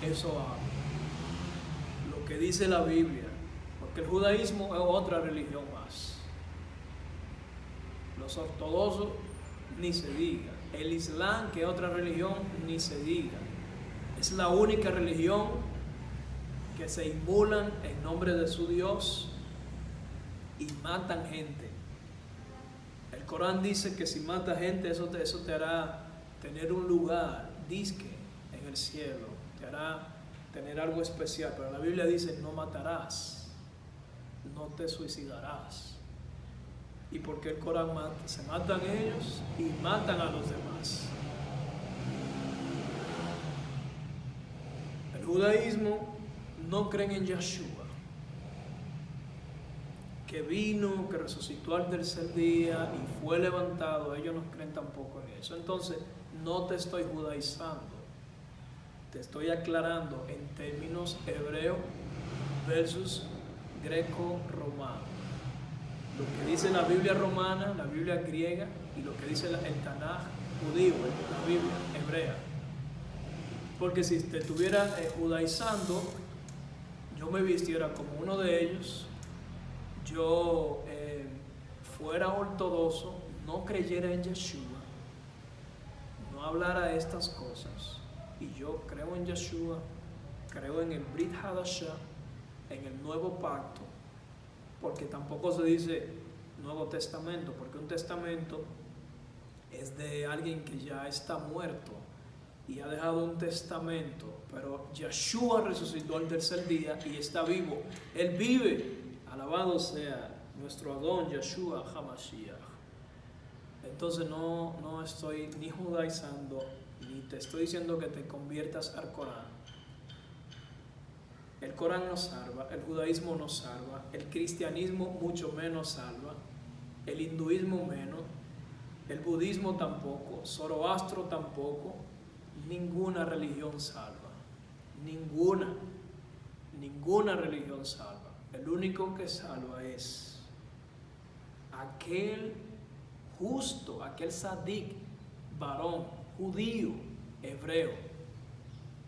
Eso hablo. Lo que dice la Biblia, porque el judaísmo es otra religión más. Los ortodoxos ni se diga. El Islam, que es otra religión, ni se diga. Es la única religión que se inmulan en nombre de su Dios y matan gente. El Corán dice que si mata gente, eso te hará tener un lugar, disque, en el cielo. Te hará tener algo especial. Pero la Biblia dice, no matarás, no te suicidarás. ¿Y por qué el Corán mata? Se matan ellos y matan a los demás. El judaísmo no creen en Yeshua, que vino, que resucitó al tercer día y fue levantado. Ellos no creen tampoco en eso. Entonces, no te estoy judaizando, te estoy aclarando en términos hebreo versus greco-romano. Lo que dice la Biblia romana, la Biblia griega y lo que dice el Tanaj judío, la Biblia hebrea. Porque si te estuviera judaizando, yo me vistiera como uno de ellos, yo fuera ortodoxo, no creyera en Yeshua, no hablara estas cosas, y yo creo en Yeshua, creo en el Brit Hadashah, en el nuevo pacto, porque tampoco se dice Nuevo Testamento, porque un testamento es de alguien que ya está muerto y ha dejado un testamento, pero Yeshua resucitó al tercer día y está vivo. Él vive, alabado sea nuestro Adón Yeshua HaMashiach. Entonces no estoy ni judaizando, ni te estoy diciendo que te conviertas al Corán. El Corán no salva, el judaísmo no salva, el cristianismo mucho menos salva, el hinduismo menos, el budismo tampoco, Zoroastro tampoco, ninguna religión salva, ninguna religión salva. El único que salva es aquel justo, aquel sadik, varón, judío, hebreo,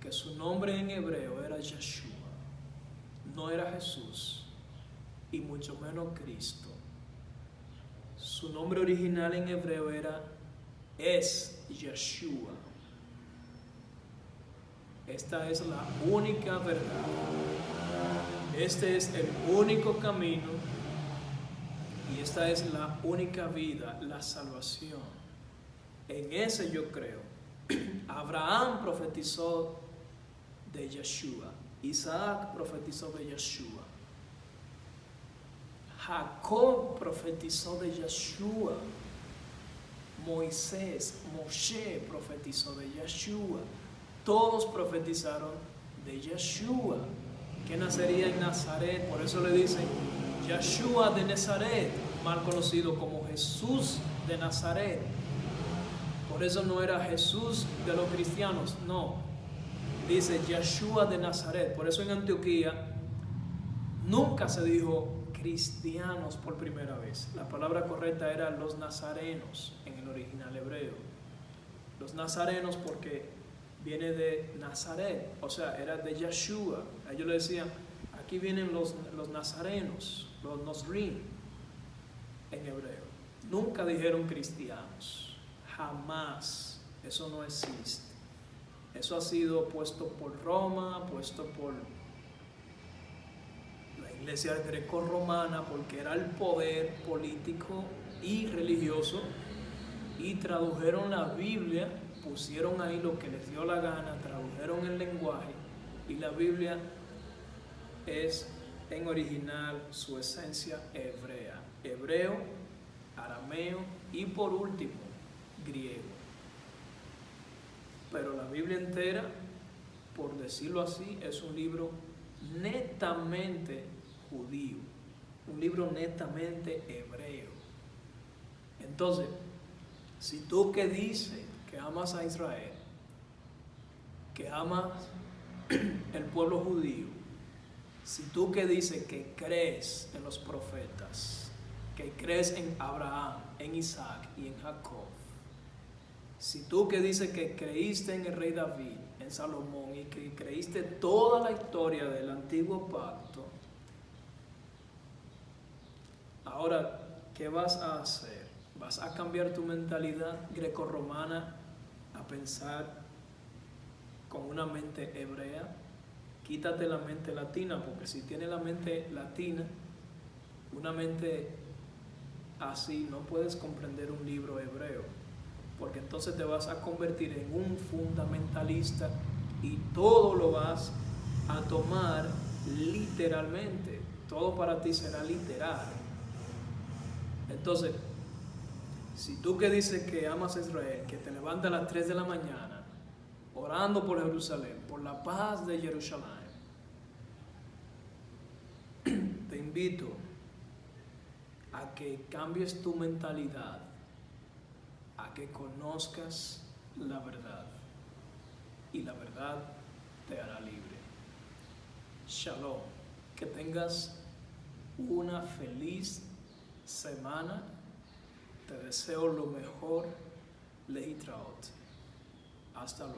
que su nombre en hebreo era Yeshua. No era Jesús y mucho menos Cristo. Su nombre original en hebreo es Yeshua. Esta es la única verdad. Este es el único camino y esta es la única vida, la salvación. En ese yo creo. Abraham profetizó de Yeshua. Isaac profetizó de Yeshua. Jacob profetizó de Yeshua. Moshe profetizó de Yeshua. Todos profetizaron de Yeshua, que nacería en Nazaret. Por eso le dicen Yeshua de Nazaret, mal conocido como Jesús de Nazaret. Por eso no era Jesús de los cristianos, no. Dice Yeshua de Nazaret. Por eso en Antioquía nunca se dijo cristianos por primera vez. La palabra correcta era los nazarenos en el original hebreo. Los nazarenos porque viene de Nazaret, o sea, era de Yeshua. Ellos le decían, aquí vienen los nazarenos, los Nosrim en hebreo. Nunca dijeron cristianos, jamás. Eso no existe. Eso ha sido puesto por Roma, puesto por la iglesia grecorromana, porque era el poder político y religioso, y tradujeron la Biblia, pusieron ahí lo que les dio la gana, tradujeron el lenguaje, y la Biblia es en original su esencia hebrea, hebreo, arameo y por último griego. Pero la Biblia entera, por decirlo así, es un libro netamente judío, un libro netamente hebreo. Entonces, si tú que dices que amas a Israel, que amas el pueblo judío, si tú que dices que crees en los profetas, que crees en Abraham, en Isaac y en Jacob, si tú que dices que creíste en el rey David, en Salomón, y que creíste toda la historia del antiguo pacto, ahora, ¿qué vas a hacer? ¿Vas a cambiar tu mentalidad grecorromana a pensar con una mente hebrea? Quítate la mente latina, porque si tienes la mente latina, una mente así, no puedes comprender un libro hebreo, porque entonces te vas a convertir en un fundamentalista y todo lo vas a tomar literalmente. Todo para ti será literal. Entonces, si tú que dices que amas a Israel, que te levantas a las 3 de la mañana orando por Jerusalén, por la paz de Jerusalén, te invito a que cambies tu mentalidad, a que conozcas la verdad, y la verdad te hará libre. Shalom, que tengas una feliz semana. Te deseo lo mejor. Lehi Traot. Hasta luego.